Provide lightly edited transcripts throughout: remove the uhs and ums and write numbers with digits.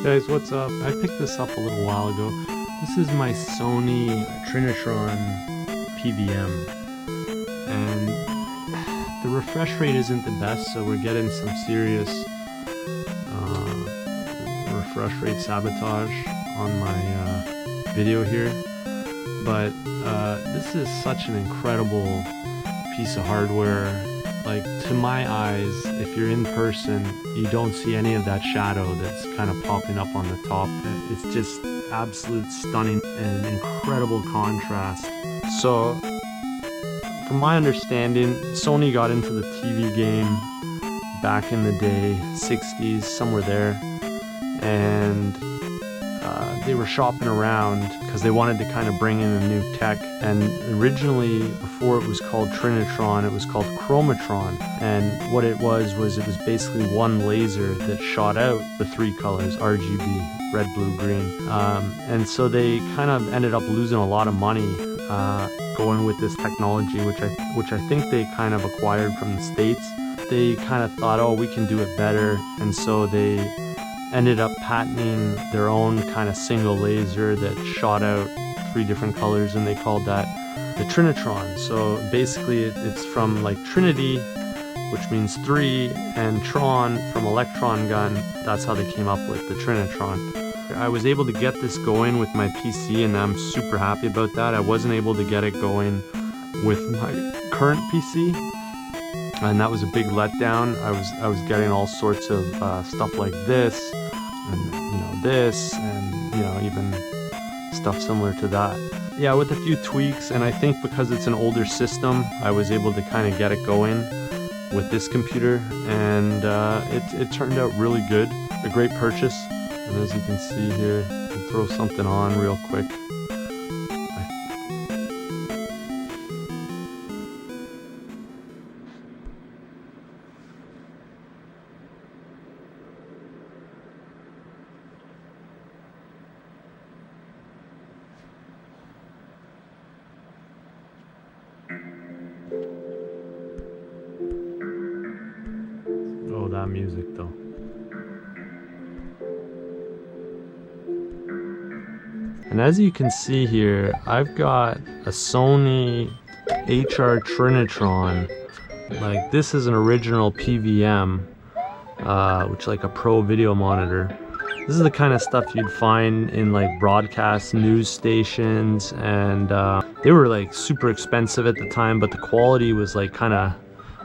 Guys, what's up? I picked this up a little while ago. This is my Sony Trinitron Pvm, and the refresh rate isn't the best, so we're getting some serious refresh rate sabotage on my video here. But this is such an incredible piece of hardware. Like, to my eyes, if you're in person, you don't see any of that shadow that's kind of popping up on the top. It's just absolute stunning and incredible contrast. So, from my understanding, Sony got into the TV game back in the day, 60s, somewhere there, and they were shopping around because they wanted to kind of bring in a new tech. And originally, before it was called Trinitron, it was called Chromatron. And what it was basically one laser that shot out the three colors, RGB, red, blue, green. And so they kind of ended up losing a lot of money going with this technology, which I think they kind of acquired from the States. They kind of thought, oh, we can do it better. And so they ended up patenting their own kind of single laser that shot out three different colors, and they called that the Trinitron. So basically it's from like Trinity, which means three, and Tron from electron gun. That's how they came up with the Trinitron. I was able to get this going with my PC, and I'm super happy about that. I wasn't able to get it going with my current PC, and that was a big letdown. I was getting all sorts of stuff like this, and this, and even stuff similar to that. Yeah, with a few tweaks, and I think because it's an older system, I was able to kind of get it going with this computer, and it turned out really good. A great purchase. And as you can see here, I'll throw something on real quick. Oh, that music though. And as you can see here, I've got a Sony HR Trinitron. Like, this is an original PVM, which is like a pro video monitor. This is the kind of stuff you'd find in like broadcast news stations, and they were like super expensive at the time, but the quality was like kind of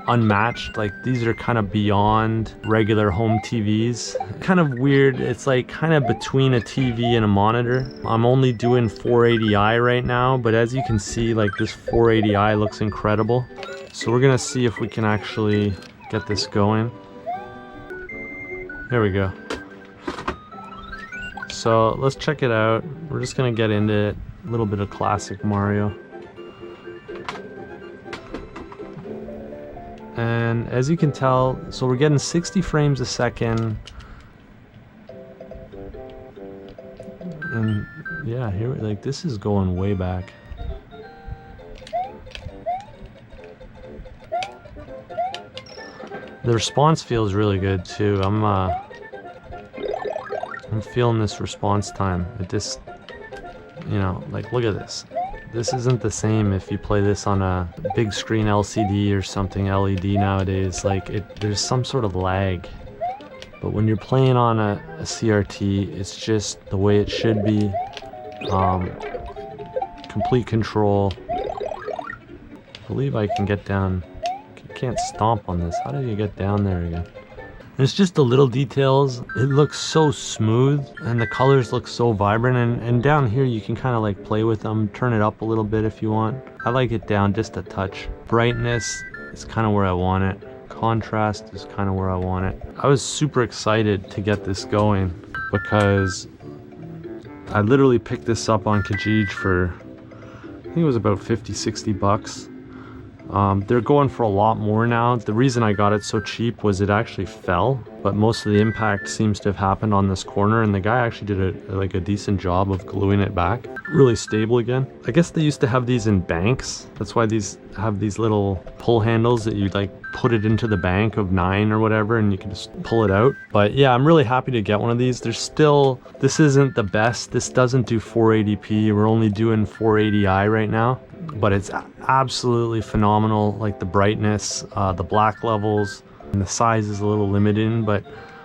unmatched. Like, these are kind of beyond regular home TVs. Kind of weird. It's like kind of between a TV and a monitor. I'm only doing 480i right now, but as you can see, like, this 480i looks incredible. So we're gonna see if we can actually get this going. There we go. So let's check it out. We're just gonna get into it. A little bit of classic Mario. And as you can tell, so we're getting 60 frames a second. And yeah, here, like, this is going way back. The response feels really good too. I'm feeling this response time. It just, like, look at this. This isn't the same if you play this on a big screen LCD or something, LED nowadays. Like, there's some sort of lag. But when you're playing on a CRT, it's just the way it should be. Complete control. I believe I can get down. You can't stomp on this. How do you get down there again? It's just the little details. It looks so smooth, and the colors look so vibrant, and down here you can kind of like play with them, turn it up a little bit if you want. I like it down just a touch. Brightness is kind of where I want it. Contrast is kind of where I want it. I was super excited to get this going because I literally picked this up on Kijiji for, I think it was about 50-60 bucks. They're going for a lot more now. The reason I got it so cheap was it actually fell, but most of the impact seems to have happened on this corner, and the guy actually did a decent job of gluing it back. Really stable again. I guess they used to have these in banks. That's why these have these little pull handles that you like put it into the bank of 9 or whatever, and you can just pull it out. But yeah, I'm really happy to get one of these. There's still, this isn't the best. This doesn't do 480p. We're only doing 480i right now, but it's absolutely phenomenal. Like the brightness, the black levels, and the size is a little limiting, but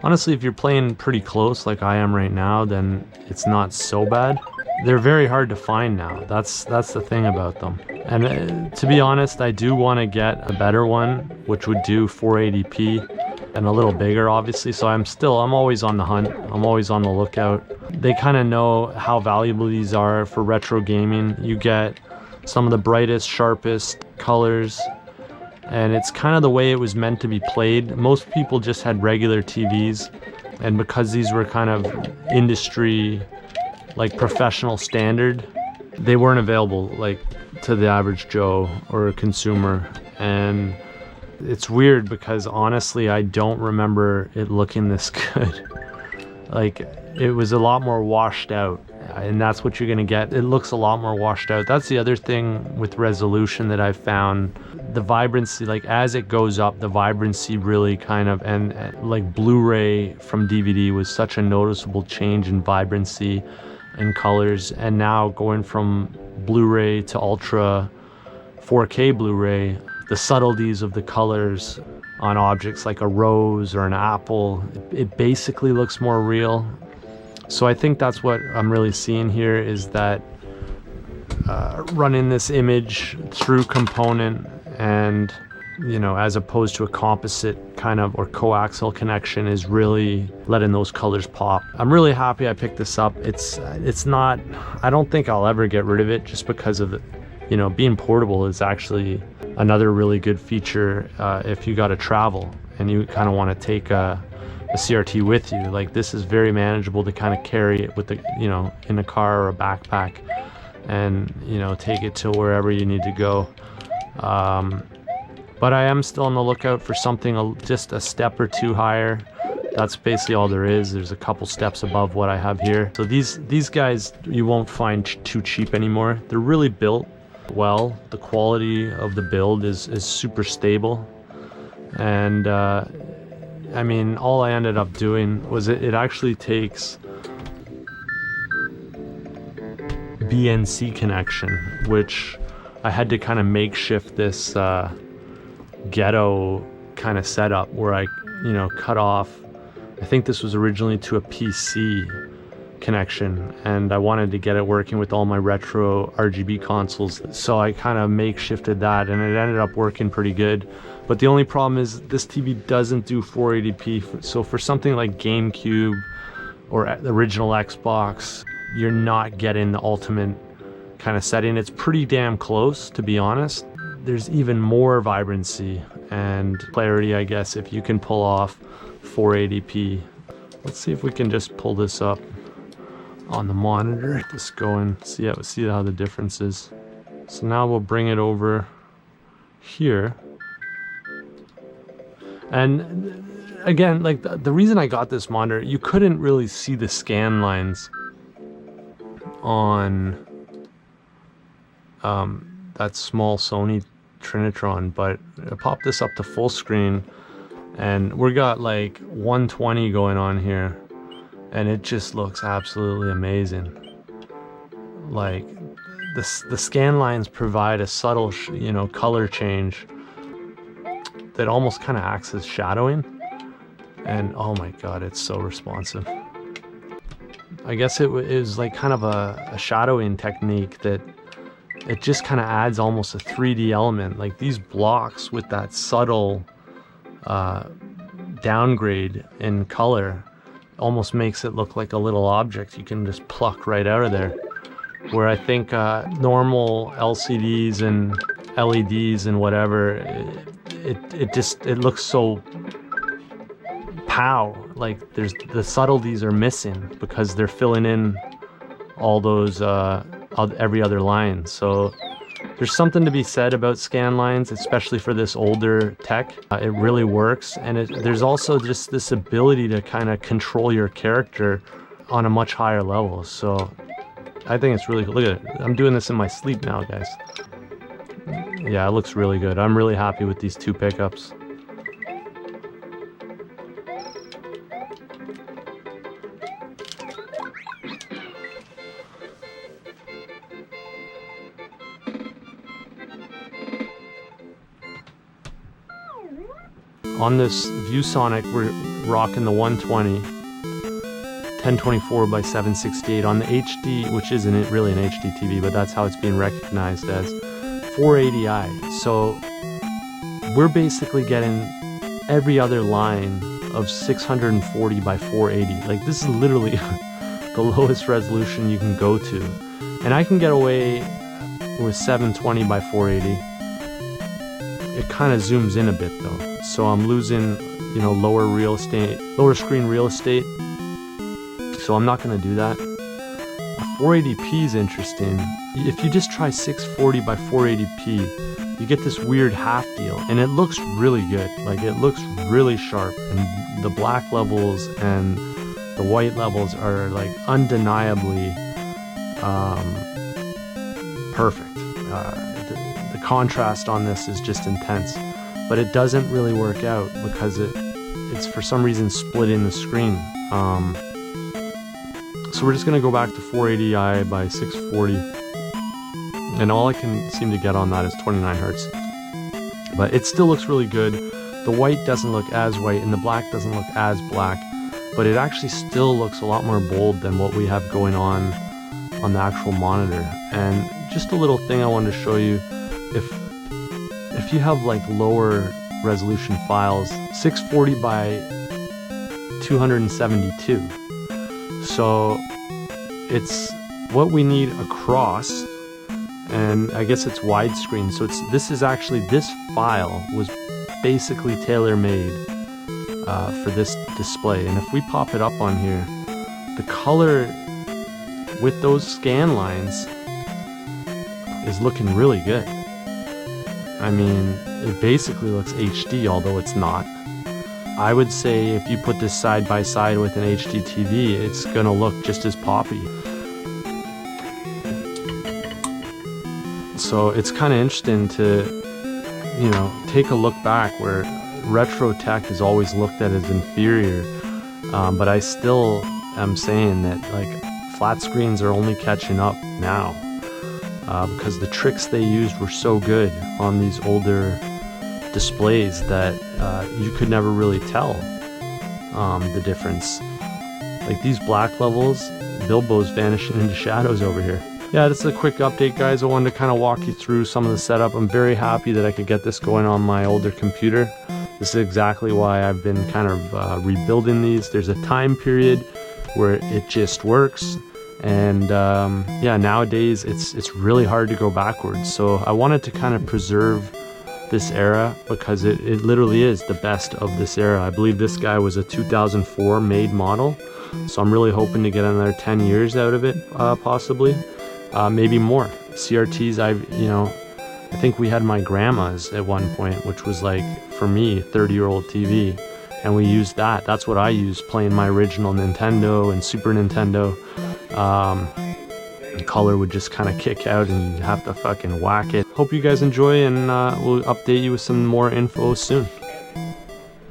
honestly, if you're playing pretty close like I am right now, then it's not so bad. They're very hard to find now. That's the thing about them. And to be honest, I do want to get a better one, which would do 480p and a little bigger, obviously. So I'm always on the hunt. I'm always on the lookout. They kind of know how valuable these are for retro gaming. You get some of the brightest, sharpest colors, and it's kind of the way it was meant to be played. Most people just had regular TVs, and because these were kind of industry, like professional standard, they weren't available like to the average Joe or a consumer. And it's weird because honestly, I don't remember it looking this good. Like, it was a lot more washed out, and that's what you're gonna get. It looks a lot more washed out. That's the other thing with resolution that I've found. The vibrancy, like as it goes up, the vibrancy really kind of, and like Blu-ray from DVD was such a noticeable change in vibrancy and colors. And now going from Blu-ray to Ultra 4K Blu-ray, the subtleties of the colors on objects like a rose or an apple, it basically looks more real. So I think that's what I'm really seeing here, is that running this image through component, and you know, as opposed to a composite kind of or coaxial connection, is really letting those colors pop. I'm really happy I picked this up. It's not, I don't think I'll ever get rid of it, just because of, you know, being portable is actually another really good feature if you got to travel and you kind of want to take a CRT with you. Like, this is very manageable to kind of carry it with the, you know, in a car or a backpack, and you know, take it to wherever you need to go. But I am still on the lookout for something just a step or two higher. That's basically all there is. There's a couple steps above what I have here. So these guys you won't find too cheap anymore. They're really built well. The quality of the build is super stable, and I mean, all I ended up doing was it actually takes BNC connection, which I had to kind of makeshift this ghetto kind of setup where I, you know, cut off, I think this was originally to a PC connection, and I wanted to get it working with all my retro RGB consoles, so I kind of makeshifted that, and it ended up working pretty good. But the only problem is this TV doesn't do 480p, so for something like GameCube or the original Xbox, you're not getting the ultimate kind of setting. It's pretty damn close, to be honest. There's even more vibrancy and clarity, I guess, if you can pull off 480p. Let's see if we can just pull this up on the monitor, just go and see how the difference is. So now we'll bring it over here, and again, like the reason I got this monitor, you couldn't really see the scan lines on that small Sony Trinitron, but I popped this up to full screen, and we got like 120 going on here, and it just looks absolutely amazing. Like the scan lines provide a subtle you know, color change that almost kind of acts as shadowing, and oh my god, it's so responsive. I guess it was like kind of a shadowing technique that it just kind of adds almost a 3D element. Like these blocks with that subtle downgrade in color almost makes it look like a little object you can just pluck right out of there, where I think normal LCDs and LEDs and whatever, it looks so pow, like the subtleties are missing because they're filling in all those every other line. So There's something to be said about scan lines, especially for this older tech. It really works, and there's also just this ability to kind of control your character on a much higher level. So I think it's really cool. Look at it. I'm doing this in my sleep now, guys. Yeah, it looks really good. I'm really happy with these two pickups. On this ViewSonic, we're rocking the 120, 1024 by 768. On the HD, which isn't really an HD TV, but that's how it's being recognized as, 480i. So we're basically getting every other line of 640 by 480. Like, this is literally the lowest resolution you can go to. And I can get away with 720 by 480. It kind of zooms in a bit though, so I'm losing, you know, lower screen real estate, so I'm not going to do that. 480p is interesting. If you just try 640 by 480p, you get this weird half deal, and it looks really good. Like, it looks really sharp, and the black levels and the white levels are like undeniably perfect. The contrast on this is just intense, but it doesn't really work out because it's for some reason splitting the screen. So we're just gonna go back to 480i by 640, and all I can seem to get on that is 29 Hertz. But it still looks really good. The white doesn't look as white, and the black doesn't look as black, but it actually still looks a lot more bold than what we have going on the actual monitor. And just a little thing I wanted to show you. If you have like lower resolution files, 640 by 272. So it's what we need across, and I guess it's widescreen. So this file was basically tailor-made for this display. And if we pop it up on here, the color with those scan lines is looking really good. I mean, it basically looks HD, although it's not. I would say if you put this side by side with an HD TV, it's gonna look just as poppy. So it's kind of interesting to, you know, take a look back where retro tech is always looked at as inferior, but I still am saying that like flat screens are only catching up now. Because the tricks they used were so good on these older displays that you could never really tell the difference. Like these black levels, Bilbo's vanishing into shadows over here. Yeah, this is a quick update, guys. I wanted to kind of walk you through some of the setup. I'm very happy that I could get this going on my older computer. This is exactly why I've been kind of rebuilding these. There's a time period where it just works. And yeah, nowadays it's really hard to go backwards. So I wanted to kind of preserve this era because it literally is the best of this era. I believe this guy was a 2004 made model. So I'm really hoping to get another 10 years out of it, possibly, maybe more. CRTs, I think we had my grandma's at one point, which was like, for me, 30-year-old TV. And we used that. That's what I used playing my original Nintendo and Super Nintendo. The color would just kind of kick out and you'd have to fucking whack it. Hope you guys enjoy, and we'll update you with some more info soon.